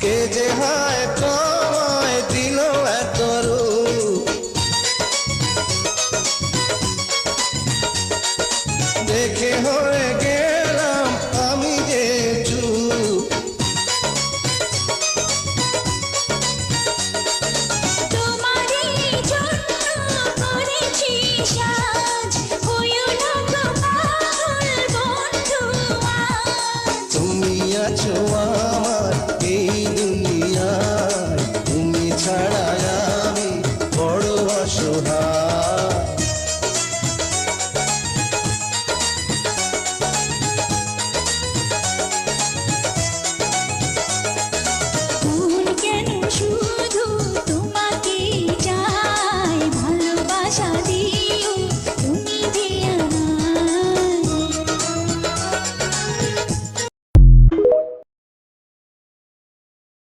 কে যে হায় তোমায় দিল এত রূপ, দেখে হয়ে গেলাম আমি যে চুপ। তোমারই জন্য করেছি সাজ, হইও না গো পাগল বন্ধু আজ। তুমি আছো আমার এই